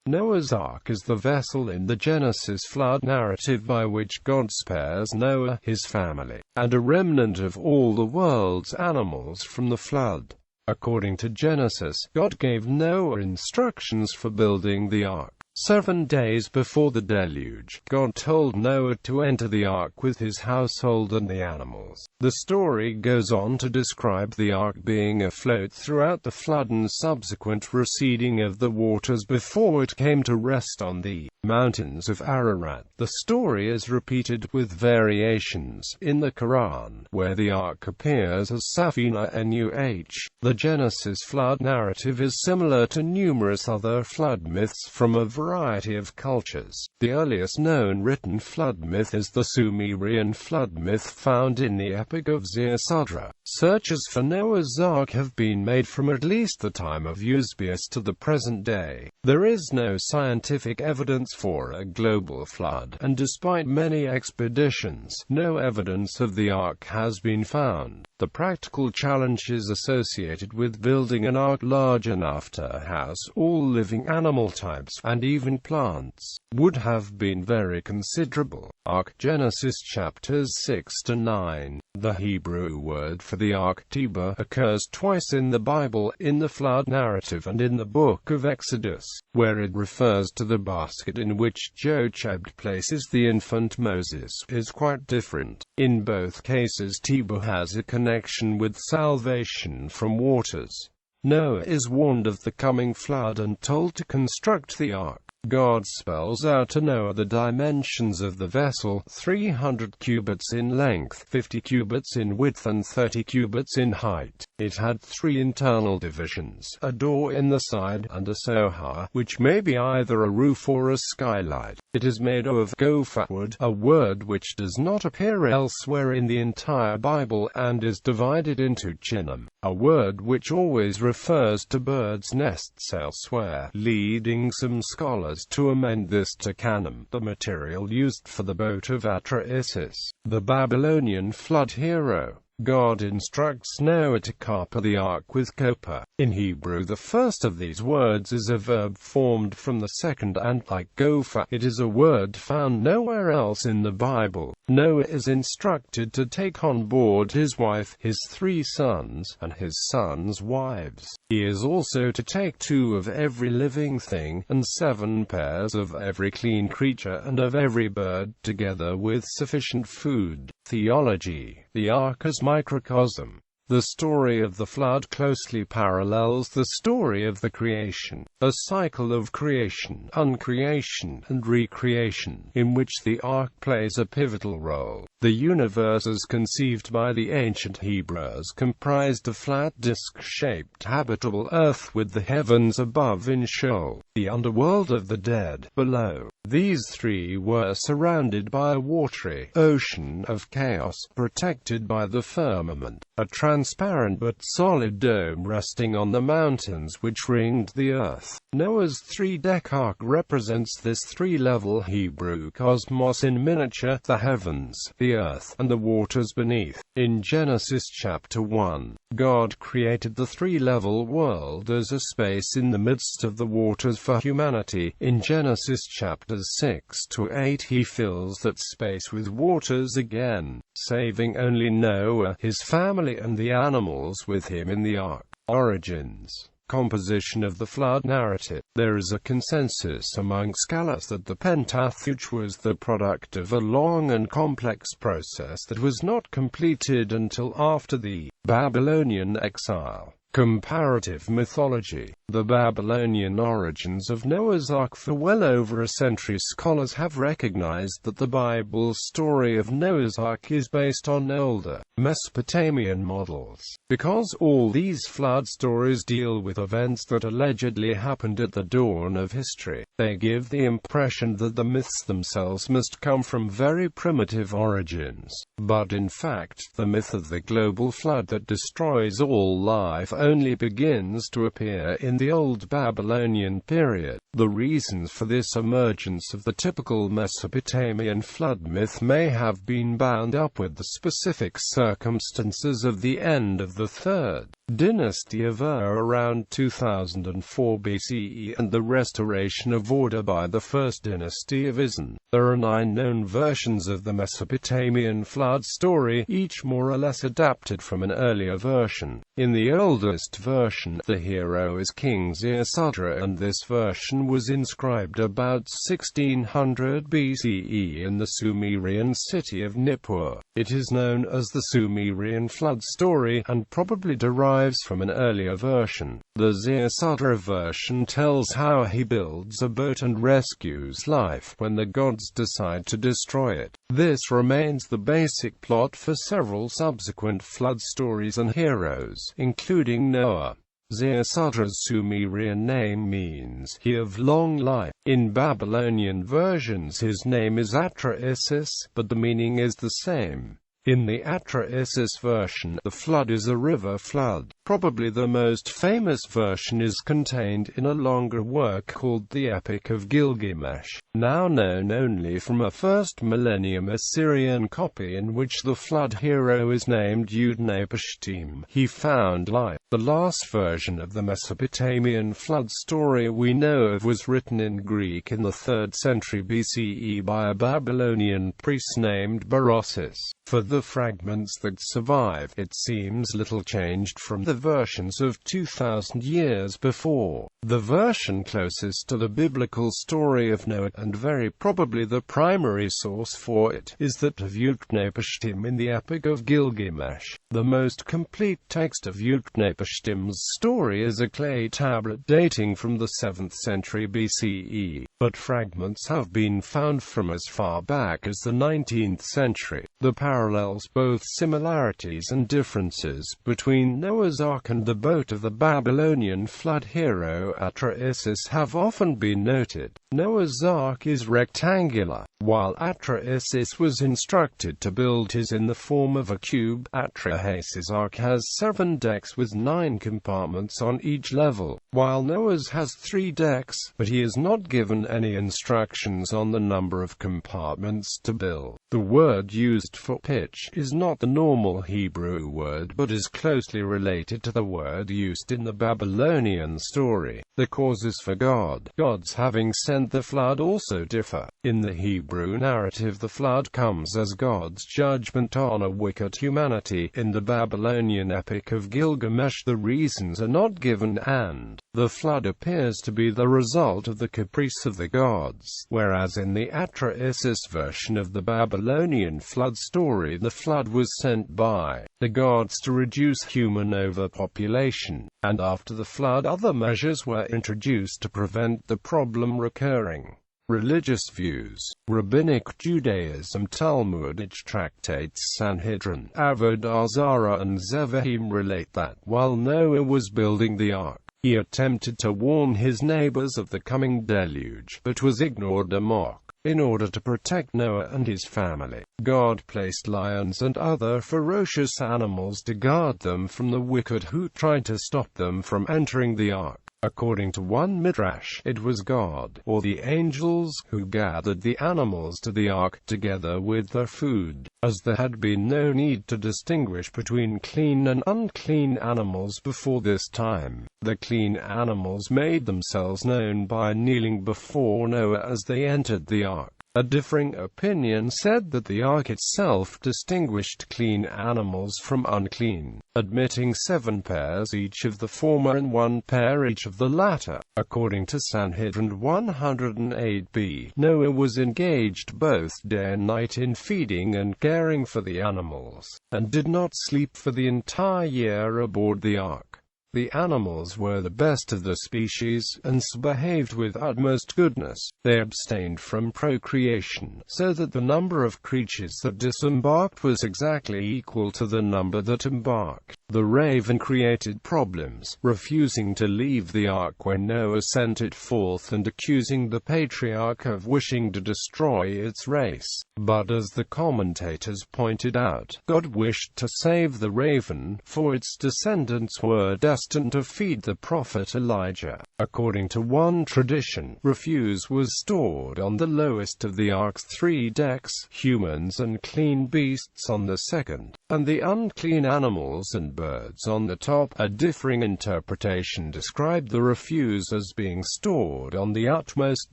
Noah's Ark is the vessel in the Genesis flood narrative by which God spares Noah, his family, and a remnant of all the world's animals from the flood. According to Genesis, God gave Noah instructions for building the ark. 7 days before the deluge, God told Noah to enter the ark with his household and the animals. The story goes on to describe the ark being afloat throughout the flood and subsequent receding of the waters before it came to rest on the mountains of Ararat. The story is repeated with variations in the Quran, where the ark appears as Safina Nuh. The Genesis flood narrative is similar to numerous other flood myths from a variety of cultures. The earliest known written flood myth is the Sumerian flood myth found in the Epic of Ziusudra. Searches for Noah's Ark have been made from at least the time of Eusebius to the present day. There is no scientific evidence for a global flood, and despite many expeditions, no evidence of the ark has been found. The practical challenges associated with building an ark large enough to house all living animal types, and even plants, would have been very considerable. Ark Genesis chapters 6-9. The Hebrew word for the ark, Teba, occurs twice in the Bible, in the flood narrative and in the book of Exodus, where it refers to the basket in which Jochebed places the infant Moses, is quite different. In both cases Teba has a connection with salvation from waters. Noah is warned of the coming flood and told to construct the ark. God spells out to Noah the dimensions of the vessel: 300 cubits in length, 50 cubits in width and 30 cubits in height. It had 3 internal divisions, a door in the side, and a sohar, which may be either a roof or a skylight. It is made of gopher wood, a word which does not appear elsewhere in the entire Bible, and is divided into chinam, a word which always refers to birds' nests elsewhere, leading some scholars to amend this to canam, the material used for the boat of Atrahasis, the Babylonian flood hero. God instructs Noah to copper the ark with copper. In Hebrew, the first of these words is a verb formed from the second, and, like gopher, it is a word found nowhere else in the Bible. Noah is instructed to take on board his wife, his 3 sons, and his sons' wives. He is also to take 2 of every living thing, and 7 pairs of every clean creature, and of every bird, together with sufficient food. Theology. The ark as microcosm. The story of the flood closely parallels the story of the creation, a cycle of creation, uncreation, and recreation, in which the ark plays a pivotal role. The universe as conceived by the ancient Hebrews comprised a flat disc-shaped habitable earth with the heavens above in Sheol, the underworld of the dead below. These 3 were surrounded by a watery ocean of chaos, protected by the firmament, a transparent but solid dome resting on the mountains which ringed the earth. Noah's 3-deck ark represents this 3-level Hebrew cosmos in miniature: the heavens, the earth, and the waters beneath. In Genesis chapter 1, God created the 3-level world as a space in the midst of the waters for humanity. In Genesis chapters 6-8, he fills that space with waters again, saving only Noah, his family, and the animals with him in the ark. Origins. Composition of the flood narrative. There is a consensus among scholars that the Pentateuch was the product of a long and complex process that was not completed until after the Babylonian exile. Comparative mythology. The Babylonian origins of Noah's Ark. For well over a century, scholars have recognized that the Bible's story of Noah's Ark is based on older Mesopotamian models. Because all these flood stories deal with events that allegedly happened at the dawn of history, they give the impression that the myths themselves must come from very primitive origins. But in fact, the myth of the global flood that destroys all life only begins to appear in the Old Babylonian period. The reasons for this emergence of the typical Mesopotamian flood myth may have been bound up with the specific circumstances of the end of the Third Dynasty of Ur around 2004 BCE and the restoration of order by the First Dynasty of ISNI. There are 9 known versions of the Mesopotamian flood story, each more or less adapted from an earlier version. In the oldest version, the hero is King Ziusudra, and this version was inscribed about 1600 BCE in the Sumerian city of Nippur. It is known as the Sumerian flood story, and probably derives from an earlier version. The Ziusudra version tells how he builds a boat and rescues life when the gods decide to destroy it. This remains the basic plot for several subsequent flood stories and heroes, including Noah. Ziusudra's Sumerian name means "he of long life." In Babylonian versions his name is Atra-Isis, but the meaning is the same. In the Atra-Isis version, the flood is a river flood. Probably the most famous version is contained in a longer work called the Epic of Gilgamesh, now known only from a 1st millennium Assyrian copy in which the flood hero is named Utnapishtim. He found life. The last version of the Mesopotamian flood story we know of was written in Greek in the 3rd century BCE by a Babylonian priest named Berosus. For the fragments that survive, it seems little changed from the versions of 2,000 years before. The version closest to the biblical story of Noah, and very probably the primary source for it, is that of Utnapishtim in the Epic of Gilgamesh. The most complete text of Utnapishtim's story is a clay tablet dating from the 7th century BCE, but fragments have been found from as far back as the 19th century. The parallels, both similarities and differences, between Noah's Ark and the boat of the Babylonian flood hero Atra-Isis have often been noted. Noah's Ark is rectangular, while Atra-Isis was instructed to build his in the form of a cube. Atra-Isis's Ark has 7 decks with 9 compartments on each level, while Noah's has 3 decks, but he is not given any instructions on the number of compartments to build. The word used for pitch is not the normal Hebrew word but is closely related to the word used in the Babylonian story. The causes for gods having sent the flood also differ. In the Hebrew narrative, the flood comes as God's judgment on a wicked humanity. In the Babylonian Epic of Gilgamesh, the reasons are not given, and the flood appears to be the result of the caprice of the gods, whereas in the Atra-Isis version of the Babylonian flood story, the flood was sent by the gods to reduce human overpopulation, and after the flood other measures were introduced to prevent the problem recurring. Religious views. Rabbinic Judaism, Talmudic tractates Sanhedrin, Avodah Zarah and Zevahim relate that, while Noah was building the ark, he attempted to warn his neighbors of the coming deluge, but was ignored or mocked. In order to protect Noah and his family, God placed lions and other ferocious animals to guard them from the wicked who tried to stop them from entering the ark. According to one midrash, it was God, or the angels, who gathered the animals to the ark, together with their food, as there had been no need to distinguish between clean and unclean animals before this time. The clean animals made themselves known by kneeling before Noah as they entered the ark. A differing opinion said that the ark itself distinguished clean animals from unclean, admitting 7 pairs each of the former and 1 pair each of the latter. According to Sanhedrin 108b, Noah was engaged both day and night in feeding and caring for the animals, and did not sleep for the entire year aboard the ark. The animals were the best of the species, and behaved with utmost goodness. They abstained from procreation, so that the number of creatures that disembarked was exactly equal to the number that embarked. The raven created problems, refusing to leave the ark when Noah sent it forth and accusing the patriarch of wishing to destroy its race. But as the commentators pointed out, God wished to save the raven, for its descendants were destined destined to feed the prophet Elijah. According to one tradition, refuse was stored on the lowest of the ark's 3 decks, humans and clean beasts on the second, and the unclean animals and birds on the top. A differing interpretation described the refuse as being stored on the utmost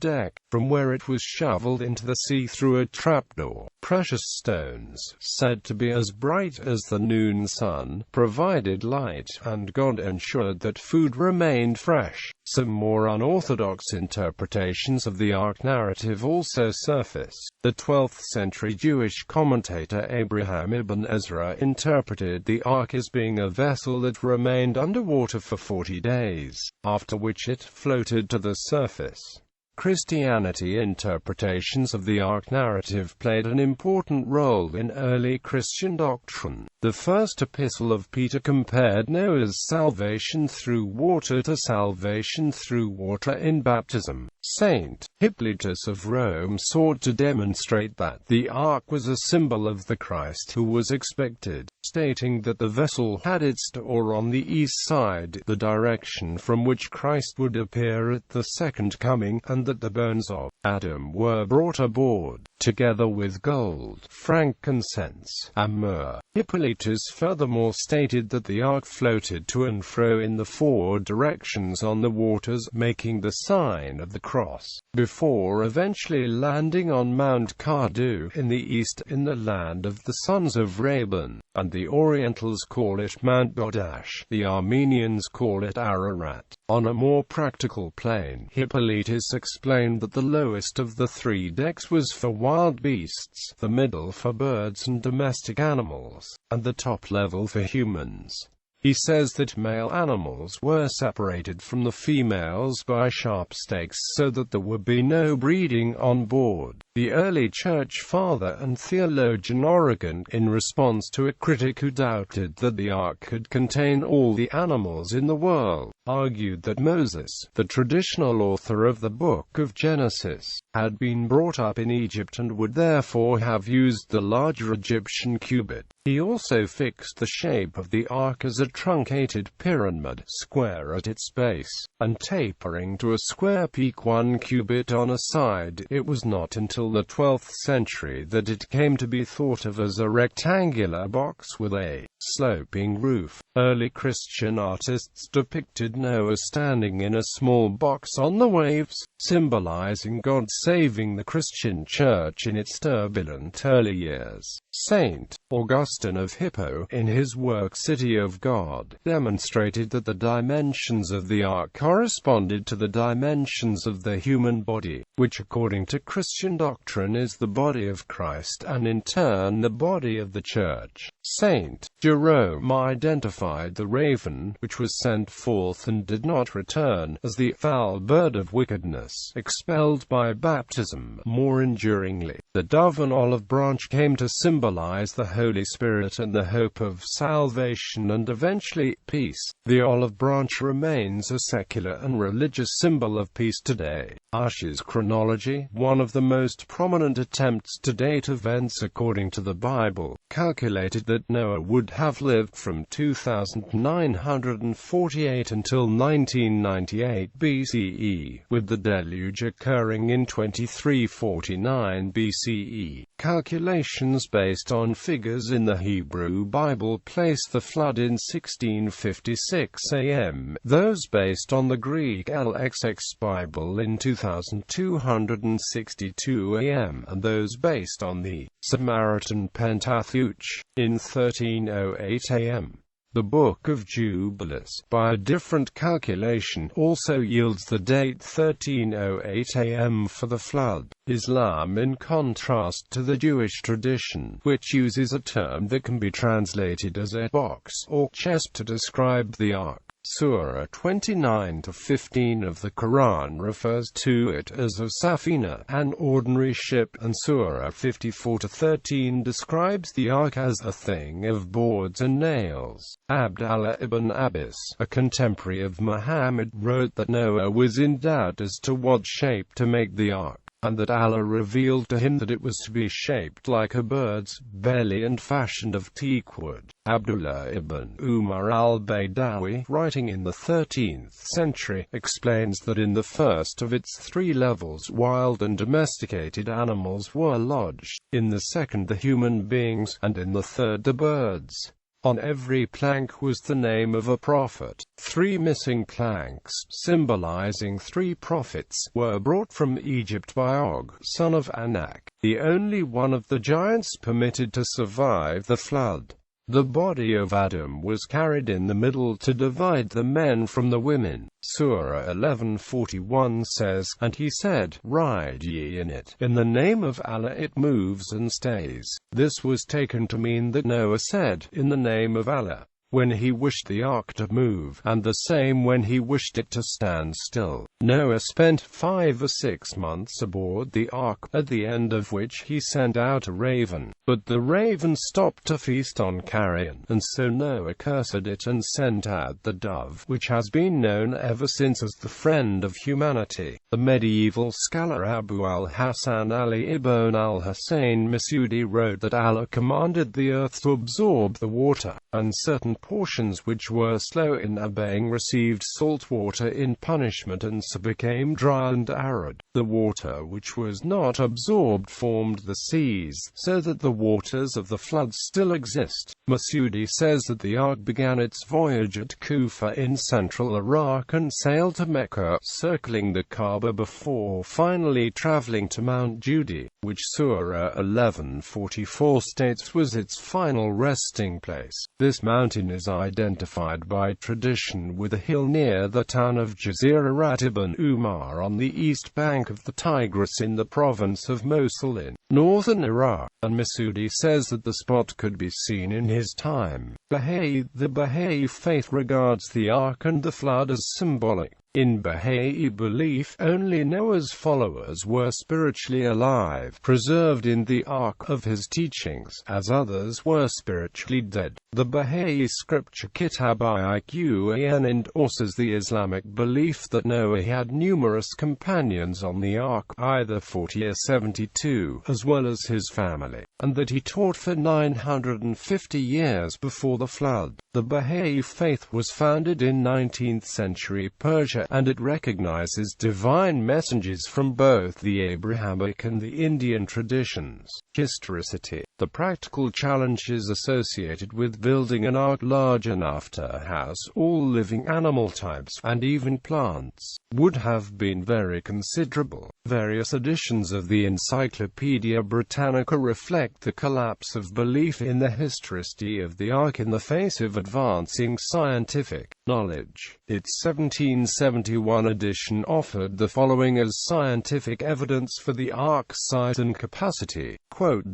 deck, from where it was shoveled into the sea through a trapdoor. Precious stones, said to be as bright as the noon sun, provided light, and God ensured that food remained fresh. Some more unorthodox interpretations of the Ark narrative also surface. The 12th century Jewish commentator Abraham ibn Ezra interpreted the Ark as being a vessel that remained underwater for 40 days, after which it floated to the surface. Christianity interpretations of the Ark narrative played an important role in early Christian doctrine. The first epistle of Peter compared Noah's salvation through water to salvation through water in baptism. Saint Hippolytus of Rome sought to demonstrate that the Ark was a symbol of the Christ who was expected, stating that the vessel had its door on the east side, the direction from which Christ would appear at the second coming, and that the bones of Adam were brought aboard, together with gold, frankincense, and myrrh. Hippolytus furthermore stated that the Ark floated to and fro in the 4 directions on the waters, making the sign of the cross, before eventually landing on Mount Cardu in the east, in the land of the sons of Raban, and the Orientals call it Mount.The. The Armenians call it Ararat. On a more practical plane, Hippolytus explained that the lowest of the 3 decks was for wild beasts, the middle for birds and domestic animals, and the top level for humans. He says that male animals were separated from the females by sharp stakes so that there would be no breeding on board. The early church father and theologian Origen, in response to a critic who doubted that the Ark could contain all the animals in the world, argued that Moses, the traditional author of the book of Genesis, had been brought up in Egypt and would therefore have used the larger Egyptian cubit. He also fixed the shape of the Ark as a truncated pyramid, square at its base, and tapering to a square peak 1 cubit on a side. It was not until the 12th century that it came to be thought of as a rectangular box with a sloping roof. Early Christian artists depicted Noah standing in a small box on the waves, symbolizing God saving the Christian church in its turbulent early years. Saint Augustine of Hippo, in his work City of God, demonstrated that the dimensions of the Ark corresponded to the dimensions of the human body, which according to Christian doctrine is the body of Christ and in turn the body of the church. Saint Jerome identified the raven, which was sent forth and did not return, as the foul bird of wickedness, expelled by baptism. More enduringly, the dove and olive branch came to symbolize the Holy Spirit and the hope of salvation and eventually peace. The olive branch remains a secular and religious symbol of peace today. Asher's chronology, one of the most prominent attempts to date events according to the Bible, calculated that Noah would have lived from 2948 until 1998 BCE, with the deluge occurring in 2349 BCE. Calculations based on figures in the Hebrew Bible place the flood in 1656 AM, those based on the Greek LXX Bible in 2262 AM, and those based on the Samaritan Pentateuch in 1308 AM. The Book of Jubilees, by a different calculation, also yields the date 1308 AM for the flood. Islam, in contrast to the Jewish tradition, which uses a term that can be translated as a box or chest to describe the Ark. Surah 29-15 of the Quran refers to it as a safina, an ordinary ship, and Surah 54-13 describes the Ark as a thing of boards and nails. Abdallah ibn Abbas, a contemporary of Muhammad, wrote that Noah was in doubt as to what shape to make the Ark. and that Allah revealed to him that it was to be shaped like a bird's belly and fashioned of teakwood. Abdullah ibn Umar al-Baydawi, writing in the 13th century, explains that in the first of its 3 levels wild and domesticated animals were lodged, in the second the human beings, and in the third the birds. On every plank was the name of a prophet. 3 missing planks, symbolizing 3 prophets, were brought from Egypt by Og, son of Anak, the only one of the giants permitted to survive the flood. The body of Adam was carried in the middle to divide the men from the women. Surah 11:41 says, "And he said, Ride ye in it. In the name of Allah it moves and stays." This was taken to mean that Noah said, "In the name of Allah," when he wished the ark to move, and the same when he wished it to stand still. Noah spent 5 or 6 months aboard the ark, at the end of which he sent out a raven. But the raven stopped to feast on carrion, and so Noah cursed it and sent out the dove, which has been known ever since as the friend of humanity. The medieval scholar Abu al-Hasan Ali ibn al-Husayn Masudi wrote that Allah commanded the earth to absorb the water, and certain portions which were slow in obeying received salt water in punishment and so became dry and arid. The water which was not absorbed formed the seas, so that the waters of the flood still exist. Masudi says that the ark began its voyage at Kufa in central Iraq and sailed to Mecca, circling the Kaaba before finally traveling to Mount Judy, which Surah 11:44 states was its final resting place. This mountain is identified by tradition with a hill near the town of Jazirat ibn Umar on the east bank of the Tigris in the province of Mosul in northern Iraq, and Masudi says that the spot could be seen in his time. The Baha'i faith regards the ark and the flood as symbolic. In Baha'i belief, only Noah's followers were spiritually alive, preserved in the ark of his teachings, as others were spiritually dead. The Baha'i scripture Kitab-i-Quran endorses the Islamic belief that Noah had numerous companions on the ark, either 40 or 72, as well as his family, and that he taught for 950 years before the flood. The Baha'i faith was founded in 19th century Persia, and it recognizes divine messengers from both the Abrahamic and the Indian traditions. Historicity. The practical challenges associated with building an ark large enough to house all living animal types, and even plants, would have been very considerable. Various editions of the Encyclopedia Britannica reflect the collapse of belief in the historicity of the ark in the face of advancing scientific knowledge. Its 1771 edition offered the following as scientific evidence for the ark's size and capacity. Quote,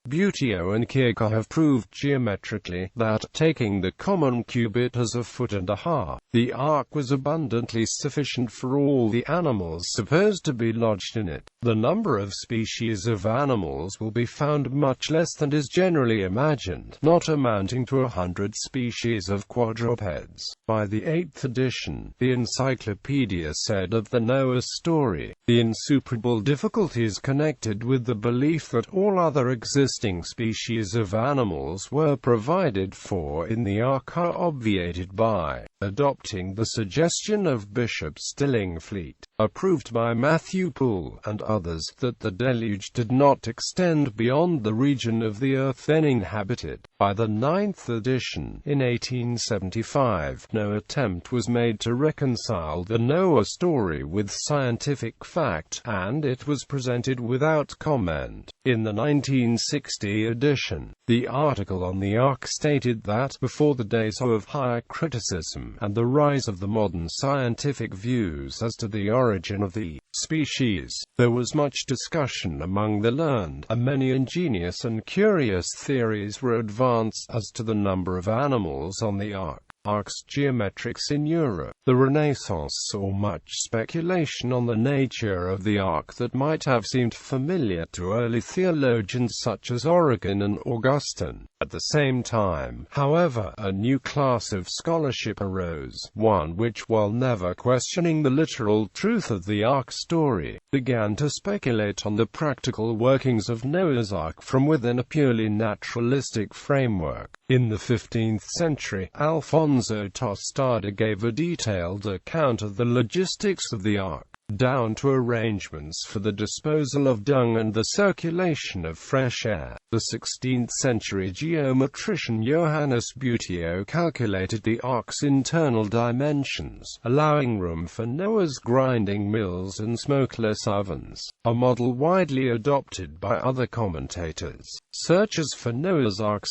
Buteo and Kircher have proved geometrically that, taking the common cubit as 1.5 feet, the ark was abundantly sufficient for all the animals supposed to be lodged in it. The number of species of animals will be found much less than is generally imagined, not amounting to 100 species of quadrupeds. By the 8th edition, the encyclopedia said of the Noah story, the insuperable difficulties connected with the belief that all other existing species of animals were provided for in the ark are obviated by adopting the suggestion of Bishop Stillingfleet, approved by Matthew Poole and others, that the deluge did not extend beyond the region of the earth then inhabited. By the 9th edition, in 1875, no attempt was made to reconcile the Noah story with scientific fact, and it was presented without comment. In the 1960 edition, the article on the ark stated that, before the days of high criticism and the rise of the modern scientific views as to the origin of the species, there was much discussion among the learned, and many ingenious and curious theories were advanced as to the number of animals on the ark. Ark's geometrics in Europe. The Renaissance saw much speculation on the nature of the ark that might have seemed familiar to early theologians such as Origen and Augustine. At the same time, however, a new class of scholarship arose, one which, while never questioning the literal truth of the Ark story, began to speculate on the practical workings of Noah's Ark from within a purely naturalistic framework. In the 15th century, Alfonso Tostada gave a detailed account of the logistics of the Ark, down to arrangements for the disposal of dung and the circulation of fresh air. The 16th-century geometrician Johannes Buteo calculated the Ark's internal dimensions, allowing room for Noah's grinding mills and smokeless ovens, a model widely adopted by other commentators. Searches for Noah's Ark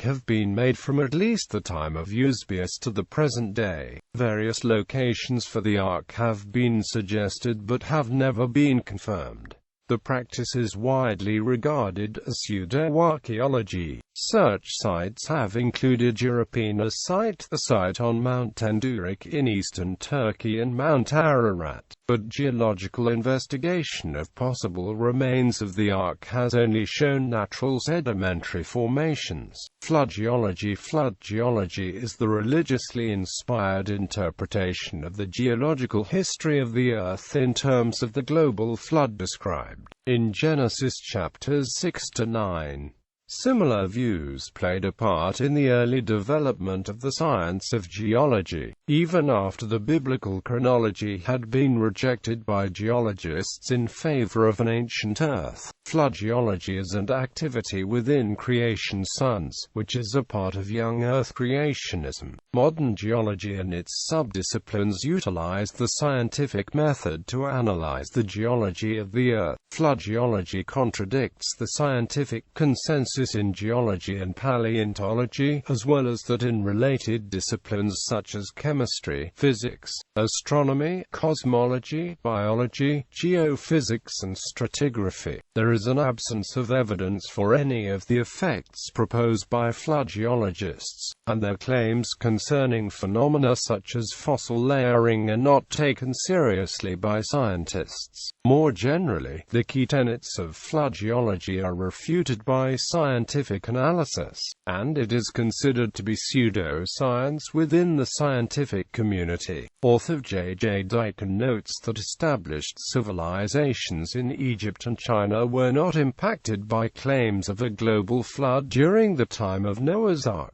have been made from at least the time of Eusebius to the present day. Various locations for the Ark have been suggested but have never been confirmed. The practice is widely regarded as pseudo-archaeology. Search sites have included Europeana site, a site on Mount Tendurik in eastern Turkey, and Mount Ararat, but geological investigation of possible remains of the Ark has only shown natural sedimentary formations. Flood geology is the religiously inspired interpretation of the geological history of the Earth in terms of the global flood described in Genesis chapters 6 to 9. Similar views played a part in the early development of the science of geology, even after the biblical chronology had been rejected by geologists in favor of an ancient Earth. Flood geology is an activity within creation science, which is a part of young Earth creationism. Modern geology and its subdisciplines utilize the scientific method to analyze the geology of the Earth. Flood geology contradicts the scientific consensus in geology and paleontology, as well as that in related disciplines such as chemistry, physics, astronomy, cosmology, biology, geophysics and stratigraphy. There is an absence of evidence for any of the effects proposed by flood geologists, and their claims concerning phenomena such as fossil layering are not taken seriously by scientists. More generally, the key tenets of flood geology are refuted by scientific analysis, and it is considered to be pseudo-science within the scientific community. Author J.J. Diken notes that established civilizations in Egypt and China were not impacted by claims of a global flood during the time of Noah's Ark.